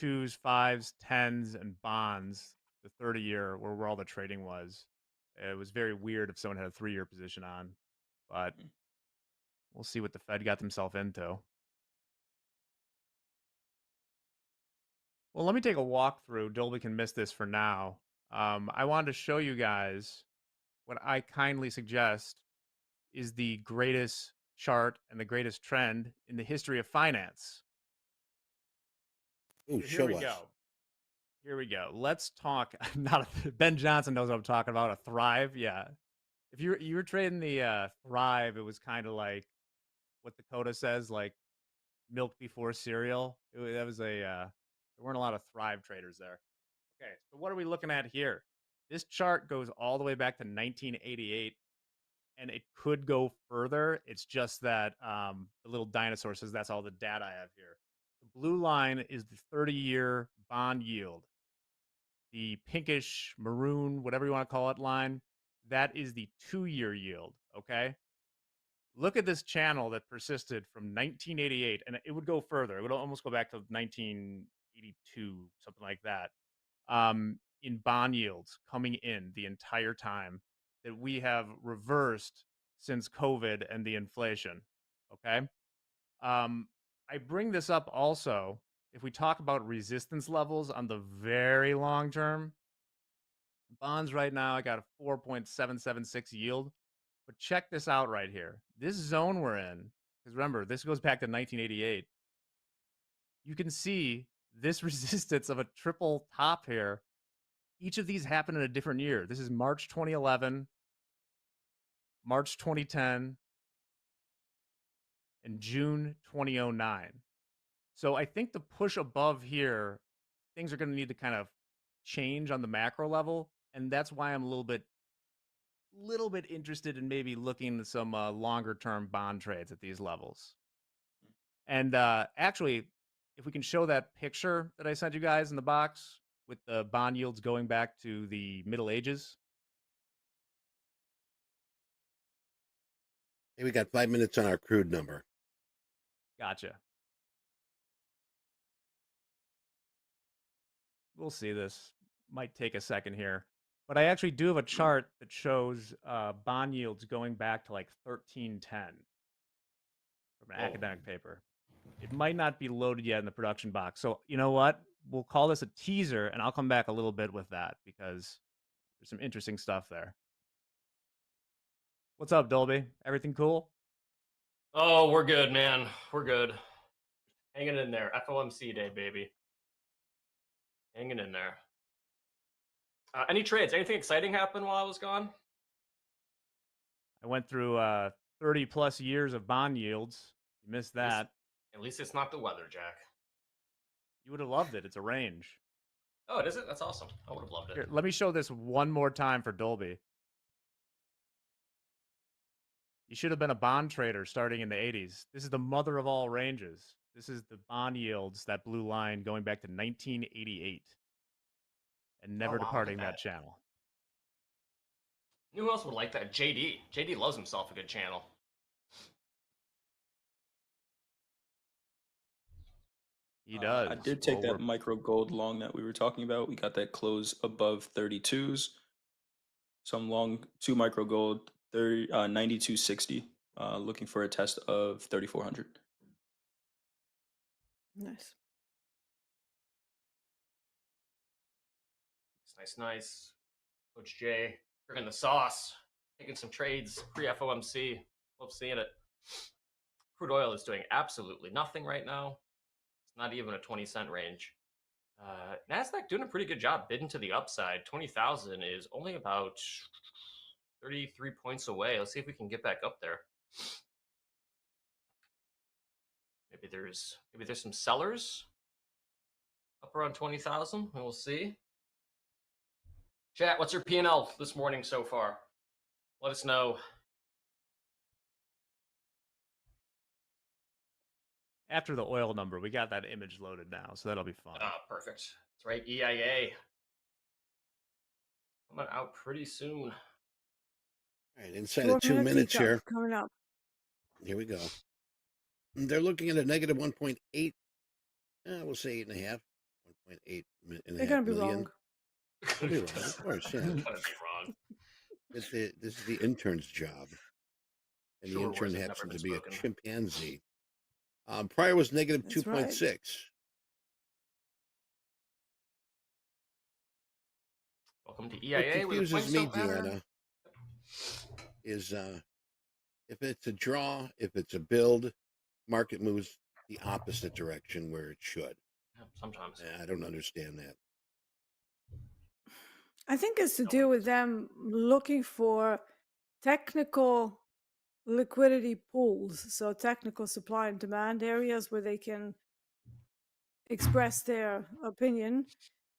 Speaker 3: 2s, 5s, 10s, and bonds, the 30-year were where all the trading was. It was very weird if someone had a 3-year position on, but we'll see what the Fed got themselves into. Well, let me take a walk through. Dolby can miss this for now. I wanted to show you guys what I kindly suggest is the greatest chart and the greatest trend in the history of finance.
Speaker 4: Ooh,
Speaker 3: So
Speaker 4: show
Speaker 3: here we
Speaker 4: us.
Speaker 3: go. Here we go. Let's talk. Not Ben Johnson knows what I'm talking about. A Thrive, yeah. If you were trading the Thrive, it was kind of like what the coda says, like milk before cereal. That was there weren't a lot of Thrive traders there. Okay, so what are we looking at here? This chart goes all the way back to 1988, and it could go further. It's just that the little dinosaur says that's all the data I have here. The blue line is the 30-year bond yield. The pinkish, maroon, whatever you want to call it line, that is the 2-year yield, okay? Look at this channel that persisted from 1988, and it would go further. It would almost go back to 1982, something like that, in bond yields coming in the entire time that we have reversed since COVID and the inflation, okay? I bring this up also if we talk about resistance levels on the very long term. Bonds right now, I got a 4.776 yield. But check this out right here. This zone we're in, because remember, this goes back to 1988. You can see this resistance of a triple top here. Each of these happened in a different year. This is March 2011, March 2010, and June 2009. So I think the push above here, things are going to need to kind of change on the macro level. And that's why I'm a little bit interested in maybe looking at some longer term bond trades at these levels. And actually, if we can show that picture that I sent you guys in the box with the bond yields going back to the Middle Ages.
Speaker 4: Hey, we got 5 minutes on our crude number.
Speaker 3: Gotcha. We'll see this. Might take a second here. But I actually do have a chart that shows bond yields going back to like 1310 from an academic paper. It might not be loaded yet in the production box. So you know what? We'll call this a teaser, and I'll come back a little bit with that because there's some interesting stuff there. What's up, Dolby? Everything cool?
Speaker 1: Oh, we're good, man. We're good. Hanging in there. FOMC day, baby. Hanging in there. Any trades? Anything exciting happen while I was gone?
Speaker 3: I went through 30 plus years of bond yields. You missed that.
Speaker 1: At least it's not the weather, Jack.
Speaker 3: You would have loved it. It's a range.
Speaker 1: Oh, it is it? That's awesome. I would have loved it.
Speaker 3: Here, let me show this one more time for Dolby. You should have been a bond trader starting in the 80s. This is the mother of all ranges. This is the bond yields, that blue line going back to 1988 and never
Speaker 1: wow, look at
Speaker 3: departing
Speaker 1: that.
Speaker 3: that channel.
Speaker 1: Who else would like that? JD. JD loves himself a good channel.
Speaker 3: He does.
Speaker 5: I did take that micro gold long that we were talking about. We got that close above 32s. Some long 2 micro gold, 92.60. Looking for a test of 3,400.
Speaker 2: Nice.
Speaker 1: Nice. Coach Jay, bringing the sauce, taking some trades pre-FOMC. Love seeing it. Crude oil is doing absolutely nothing right now. It's not even a 20-cent range. Nasdaq doing a pretty good job bidding to the upside. 20,000 is only about 33 points away. Let's see if we can get back up there. Maybe there's some sellers up around 20,000. We'll see. Chat, what's your P&L this morning so far? Let us know.
Speaker 3: After the oil number, we got that image loaded now, so that'll be fun.
Speaker 1: Ah, perfect. That's right, EIA. Coming out pretty soon.
Speaker 4: All right, inside of 2 minutes here.
Speaker 2: Coming up.
Speaker 4: Here we go. They're looking at a negative 1.8. We'll say 8.5. 1.8 and
Speaker 2: They're going to be wrong.
Speaker 4: They'll be wrong, of course, yeah.
Speaker 1: Gonna be wrong.
Speaker 4: This is the intern's job. And the intern happens to be a chimpanzee. Prior was negative 2.6. Right.
Speaker 1: Welcome to EIA.
Speaker 4: What confuses me, Deanna, is if it's a draw, if it's a build, market moves the opposite direction where it should.
Speaker 1: Yeah, sometimes.
Speaker 4: I don't understand that.
Speaker 2: I think it's to do with them looking for technical liquidity pools, so technical supply and demand areas where they can express their opinion.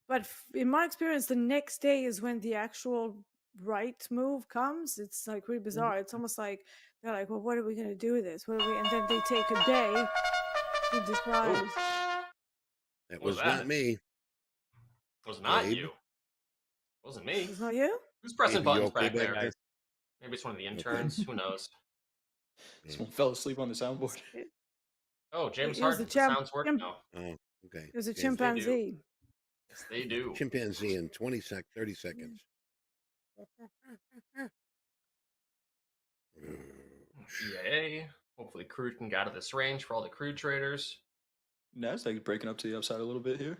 Speaker 2: But in my experience, the next day is when the actual right move comes. It's like really bizarre. It's almost like they're like, well, what are we going to do with this? And then they take a day to decide.
Speaker 4: That was not me.
Speaker 1: It was not you. It wasn't me.
Speaker 2: It's not you?
Speaker 1: Who's pressing buttons
Speaker 4: okay
Speaker 1: back there?
Speaker 4: guys?
Speaker 1: Maybe it's one of the interns. Who knows?
Speaker 5: Someone fell asleep on the soundboard.
Speaker 1: Oh, James Harden. The sounds work now.
Speaker 4: Oh, okay.
Speaker 2: There's a chimpanzee.
Speaker 1: Yes, they do.
Speaker 4: Chimpanzee in 30 seconds.
Speaker 1: EIA. Hopefully crude can get out of this range for all the crude traders.
Speaker 5: Nasdaq breaking up to the upside a little bit here.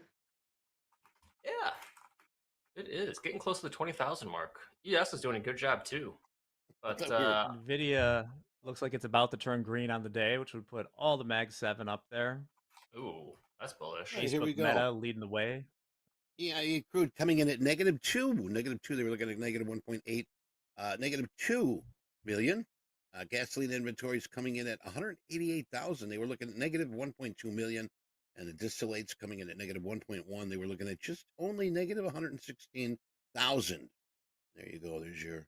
Speaker 1: Yeah, it is. Getting close to the 20,000 mark. ES is doing a good job too. But
Speaker 3: NVIDIA looks like it's about to turn green on the day, which would put all the Mag 7 up there.
Speaker 1: Ooh, that's bullish.
Speaker 4: Hey, here we go.
Speaker 3: Meta leading the way.
Speaker 4: EIA crude coming in at -2. -2, they were looking at -1.8. -2 million. Gasoline inventories coming in at 188,000. They were looking at -1.2 million. And the distillates coming in at -1.1. They were looking at just only -116,000. There you go. There's your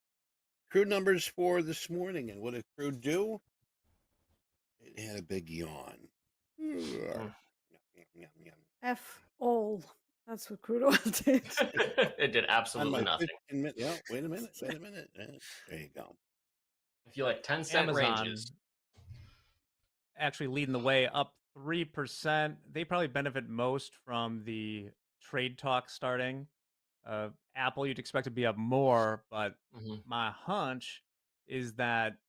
Speaker 4: crude numbers for this morning. And what did crude do? It had a big yawn.
Speaker 2: F all. That's what crude oil did.
Speaker 1: It did absolutely nothing.
Speaker 4: Yeah, wait a minute. There you go.
Speaker 1: I feel like 10-cent ranges.
Speaker 3: Actually leading the way up 3%. They probably benefit most from the trade talk starting. Apple, you'd expect to be up more, but my hunch is that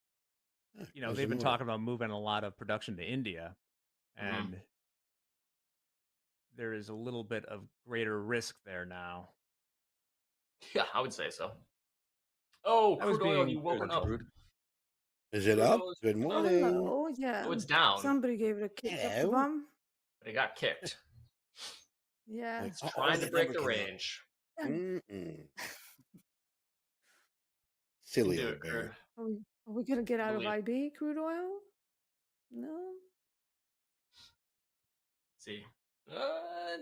Speaker 3: they've been talking about moving a lot of production to India, and there is a little bit of greater risk there now.
Speaker 1: Yeah, I would say so. Oh, crude oil, you woken up.
Speaker 4: Is it up? Good morning.
Speaker 2: Oh, yeah.
Speaker 1: Oh, it's down.
Speaker 2: Somebody gave it a kick up the bum.
Speaker 1: But it got kicked.
Speaker 2: Yeah.
Speaker 1: It's trying to break the range.
Speaker 4: Silly old bear.
Speaker 2: Are Are we gonna get out of
Speaker 1: Believe.
Speaker 2: IB crude oil? No.
Speaker 1: See,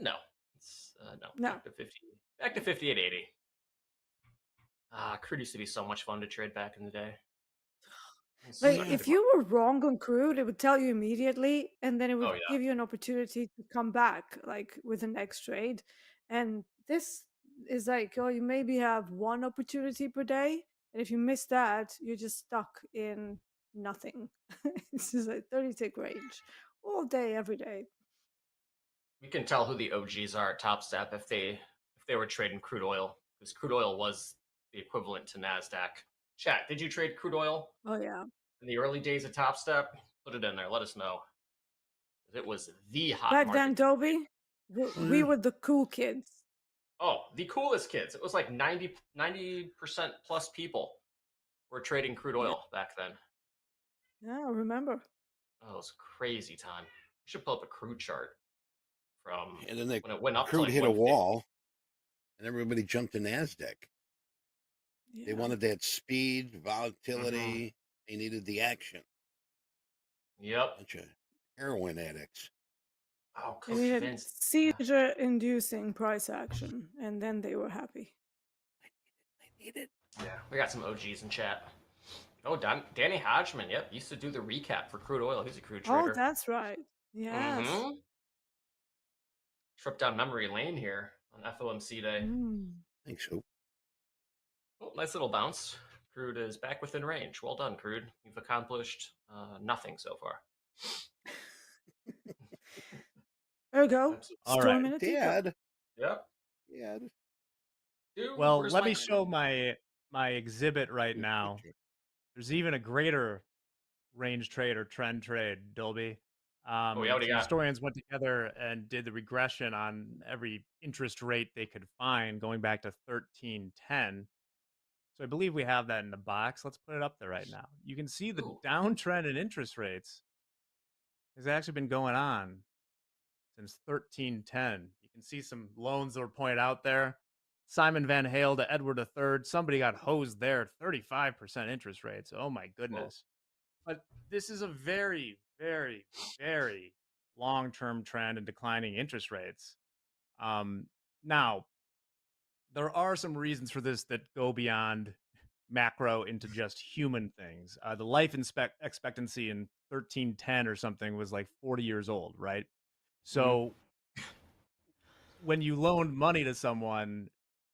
Speaker 1: no, it's no.
Speaker 2: No.
Speaker 1: Back to 50. Back to 58.80. Crude used to be so much fun to trade back in the day.
Speaker 2: Like if you were wrong on crude, it would tell you immediately, and then it would
Speaker 1: Oh, yeah.
Speaker 2: give you an opportunity to come back, like with the next trade. And this is like, oh, you maybe have one opportunity per day, and if you miss that, you're just stuck in nothing. This is a 30-tick range all day, every day.
Speaker 1: We can tell who the OGs are at TopStep if they were trading crude oil, because crude oil was the equivalent to Nasdaq. Chat, did you trade crude oil
Speaker 2: Oh yeah.
Speaker 1: in the early days of TopStep? Put it in there. Let us know. It was the hot
Speaker 2: Back
Speaker 1: market.
Speaker 2: then, Dobie, we were the cool kids.
Speaker 1: Oh, the coolest kids. It was like 90% plus people were trading crude oil back then.
Speaker 2: Yeah, I remember.
Speaker 1: Oh, it was a crazy time. You should pull up a crude chart from
Speaker 4: And then
Speaker 1: when it went up to
Speaker 4: crude
Speaker 1: like
Speaker 4: hit a
Speaker 1: 150.
Speaker 4: wall, and everybody jumped to Nasdaq.
Speaker 2: Yeah.
Speaker 4: They wanted that speed, volatility. They needed the action.
Speaker 1: Yep.
Speaker 4: Bunch of heroin addicts.
Speaker 1: Oh,
Speaker 2: They
Speaker 1: Coach
Speaker 2: needed
Speaker 1: Vince.
Speaker 2: seizure-inducing price action, and then they were happy.
Speaker 4: I need it.
Speaker 1: Yeah, we got some OGs in chat. Oh, Danny Hodgman. Yep, used to do the recap for crude oil. He's a crude trader.
Speaker 2: Oh, that's right. Yes.
Speaker 1: Trip down memory lane here on FOMC day.
Speaker 4: Thanks, Hope.
Speaker 1: Oh, nice little bounce. Crude is back within range. Well done, Crude. You've accomplished nothing so far.
Speaker 2: There we go.
Speaker 3: All
Speaker 2: Storm
Speaker 3: right.
Speaker 2: in a teacup.
Speaker 4: Dad.
Speaker 1: Yep.
Speaker 4: Yeah.
Speaker 1: Dude,
Speaker 3: Well,
Speaker 1: where's
Speaker 3: let
Speaker 1: my
Speaker 3: me show my exhibit right now. There's even a greater range trade or trend trade, Dolby.
Speaker 1: yeah, what do you
Speaker 3: some
Speaker 1: got?
Speaker 3: historians went together and did the regression on every interest rate they could find going back to 1310. So I believe we have that in the box. Let's put it up there right now. You can see the downtrend in interest rates has actually been going on since 1310. You can see some loans that were pointed out there. Simon Van Hale to Edward III. Somebody got hosed there. 35% interest rates. Oh my goodness. But this is a very, very, very long-term trend in declining interest rates. Now, there are some reasons for this that go beyond macro into just human things. The life expectancy in 1310 or something was like 40 years old, right? So when you loaned money to someone,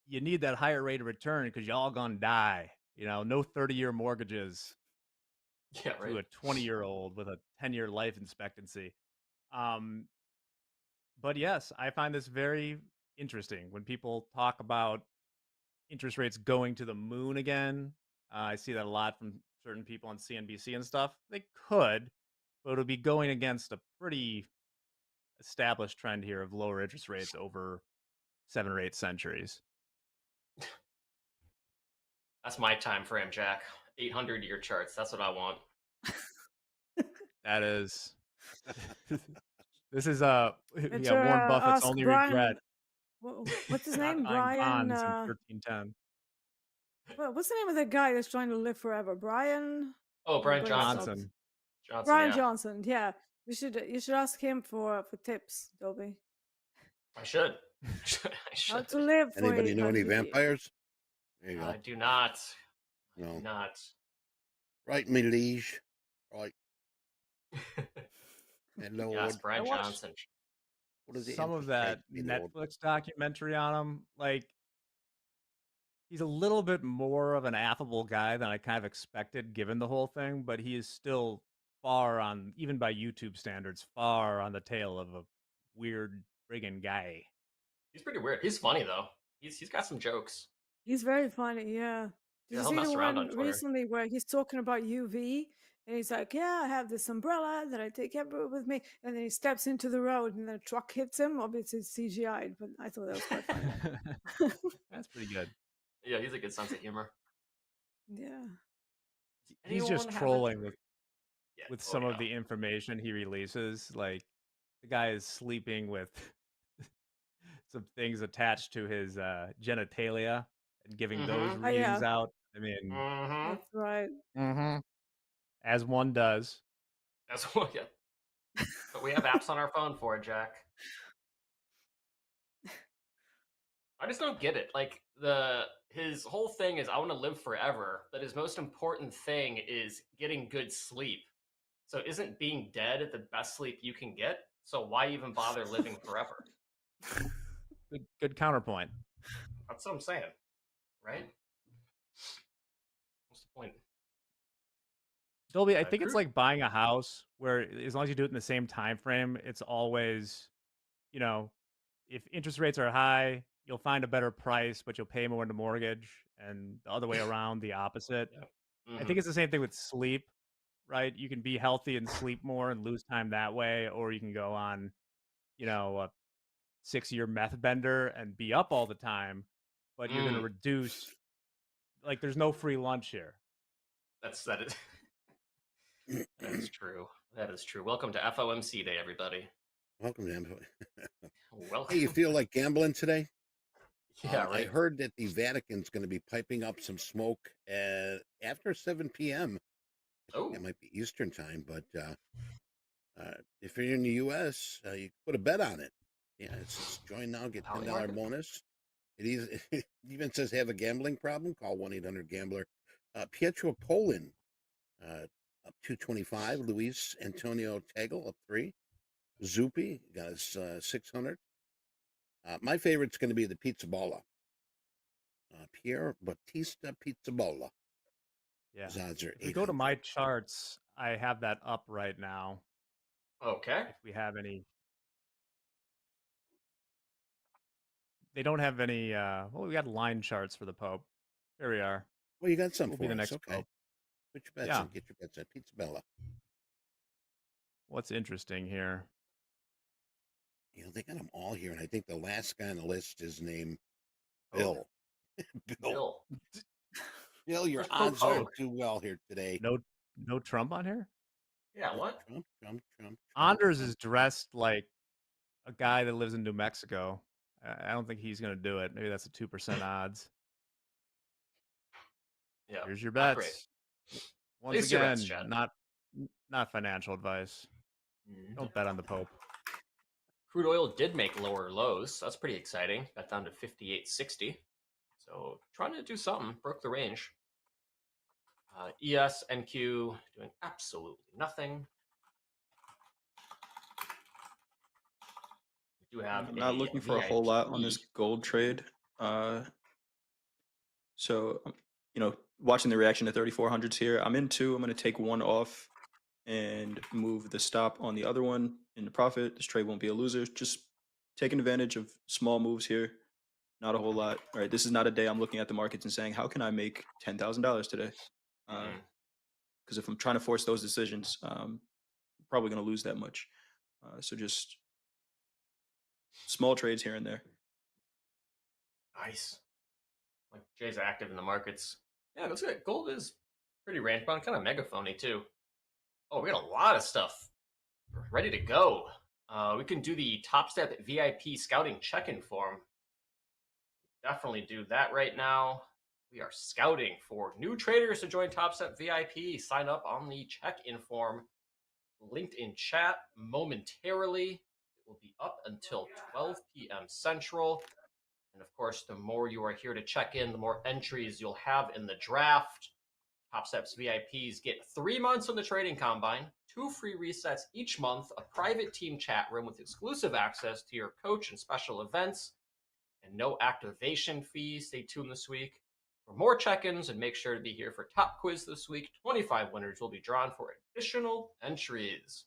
Speaker 3: you need that higher rate of return because y'all gonna die. You know, no 30-year mortgages
Speaker 1: Yeah,
Speaker 3: to
Speaker 1: right.
Speaker 3: a 20-year-old with a 10-year life expectancy. But yes, I find this very interesting when people talk about interest rates going to the moon again. I see that a lot from certain people on CNBC and stuff. They could, but it'll be going against a pretty established trend here of lower interest rates over 7 or 8 centuries.
Speaker 1: That's my time frame, Jack. 800-year charts. That's what I want.
Speaker 3: That is. This is
Speaker 2: It's
Speaker 3: Warren Buffett's
Speaker 2: ask
Speaker 3: only
Speaker 2: Brian,
Speaker 3: regret.
Speaker 2: what's his
Speaker 3: Not
Speaker 2: name?
Speaker 3: buying
Speaker 2: Brian.
Speaker 3: bonds in 1310.
Speaker 2: What's the name of that guy that's trying to live forever? Brian.
Speaker 1: Oh, Brian
Speaker 3: Johnson.
Speaker 2: Brian
Speaker 1: yeah.
Speaker 2: Johnson. Yeah, you should ask him for tips, Dobie.
Speaker 1: I should. I should.
Speaker 2: How to live for
Speaker 4: Anybody know any
Speaker 2: 800 years.
Speaker 4: vampires? There you go.
Speaker 1: I do not.
Speaker 4: No.
Speaker 1: I do not.
Speaker 4: Right, me liege. Right. Hello.
Speaker 1: Yes, Brian Johnson.
Speaker 4: What is
Speaker 3: Some of that Netflix documentary on him, like, he's a little bit more of an affable guy than I kind of expected given the whole thing, but he is still far on, even by YouTube standards, far on the tail of a weird friggin' guy.
Speaker 1: He's pretty weird. He's funny though. He's got some jokes.
Speaker 2: He's very funny, yeah. Did you see the one recently where he's talking about UV? And he's like, yeah, I have this umbrella that I take everywhere with me. And then he steps into the road and then a truck hits him. Obviously, it's CGI'd, but I thought that was quite funny.
Speaker 3: That's pretty good.
Speaker 1: Yeah, he's a good sense of humor.
Speaker 2: Yeah.
Speaker 3: He's just trolling with some of the information he releases. Like, the guy is sleeping with some things attached to his genitalia and giving those readings out. I mean,
Speaker 2: that's right.
Speaker 3: as one does.
Speaker 1: That's what. Yeah. But we have apps on our phone for it, Jack. I just don't get it. Like his whole thing is I want to live forever, but his most important thing is getting good sleep. So isn't being dead the best sleep you can get? So why even bother living forever?
Speaker 3: Good counterpoint.
Speaker 1: That's what I'm saying, right? What's the point?
Speaker 3: Dolby, I think it's
Speaker 1: Crude-
Speaker 3: like buying a house where as long as you do it in the same time frame, it's always, you know, if interest rates are high, you'll find a better price, but you'll pay more in the mortgage, and the other way around, the opposite.
Speaker 1: Yeah.
Speaker 3: I
Speaker 1: Mhm.
Speaker 3: think it's the same thing with sleep, right? You can be healthy and sleep more and lose time that way, or you can go on, a 6-year meth bender and be up all the time, but you're going to reduce. Like, there's no free lunch here.
Speaker 1: That is that is true. That is true. Welcome to FOMC Day, everybody.
Speaker 4: Welcome to him.
Speaker 1: Welcome.
Speaker 4: Hey, you feel like gambling today?
Speaker 1: Yeah,
Speaker 4: I
Speaker 1: right.
Speaker 4: heard that the Vatican's going to be piping up some smoke after 7 p.m. I think
Speaker 1: Oh,
Speaker 4: that might be Eastern time, but if you're in the U.S., you can put a bet on it. Yeah, it says join now, get $10
Speaker 1: market?
Speaker 4: bonus. It even says have a gambling problem, call 1-800-GAMBLER. Pietro Polin up 225. Luis Antonio Tagle up 3. Zuppi got his 600. My favorite's going to be the Pizza Bolla. Pierre Battista Pizza Bolla.
Speaker 3: Yeah.
Speaker 4: His odds are
Speaker 3: If we go to
Speaker 4: 800.
Speaker 3: my charts, I have that up right now.
Speaker 1: Okay.
Speaker 3: If we have any, they don't have any. Well, we got line charts for the Pope. There we are.
Speaker 4: Well, you got some
Speaker 3: We'll
Speaker 4: for
Speaker 3: be the
Speaker 4: us.
Speaker 3: next
Speaker 4: Okay.
Speaker 3: Pope.
Speaker 4: Put your bets
Speaker 3: Yeah.
Speaker 4: in. Get your bets in. Pizza Bella.
Speaker 3: What's interesting here?
Speaker 4: They got them all here, and I think the last guy on the list is named
Speaker 1: Oh.
Speaker 4: Bill.
Speaker 1: Bill.
Speaker 4: Bill, your
Speaker 1: Where's Pope
Speaker 4: odds aren't
Speaker 1: Hogue?
Speaker 4: too well here today.
Speaker 3: No Trump on here.
Speaker 1: Yeah, what?
Speaker 4: Trump.
Speaker 3: Anders is dressed like a guy that lives in New Mexico. I don't think he's going to do it. Maybe that's a 2% odds.
Speaker 1: Yeah.
Speaker 3: Here's your
Speaker 1: Not great.
Speaker 3: bets. Once
Speaker 1: Place your
Speaker 3: again,
Speaker 1: bets, Chad.
Speaker 3: not financial advice. Don't bet on the Pope.
Speaker 1: Crude oil did make lower lows. So that's pretty exciting. Got down to 58.60. So trying to do something. Broke the range. ES, NQ doing absolutely nothing. We do have
Speaker 5: I'm not
Speaker 1: a
Speaker 5: looking for a whole lot on this
Speaker 1: VIP.
Speaker 5: gold trade. So, watching the reaction to 3400s here, I'm in 2. I'm going to take 1 off and move the stop on the other one in the profit. This trade won't be a loser. Just taking advantage of small moves here. Not a whole lot. All right, this is not a day I'm looking at the markets and saying, how can I make $10,000 today? Because if I'm trying to force those decisions, I'm probably going to lose that much. So just small trades here and there.
Speaker 1: Nice. Like Jay's active in the markets. Yeah, that's good. Gold is pretty range bound, kind of megaphony too. Oh, we got a lot of stuff ready to go. We can do the TopStep VIP scouting check-in form. Definitely do that right now. We are scouting for new traders to join TopStep VIP. Sign up on the check-in form linked in chat momentarily. It will be up until 12 p.m. Central. And of course, the more you are here to check in, the more entries you'll have in the draft. TopStep's VIPs get 3 months on the trading combine, 2 free resets each month, a private team chat room with exclusive access to your coach and special events, and no activation fees. Stay tuned this week for more check-ins and make sure to be here for Top Quiz this week. 25 winners will be drawn for additional entries.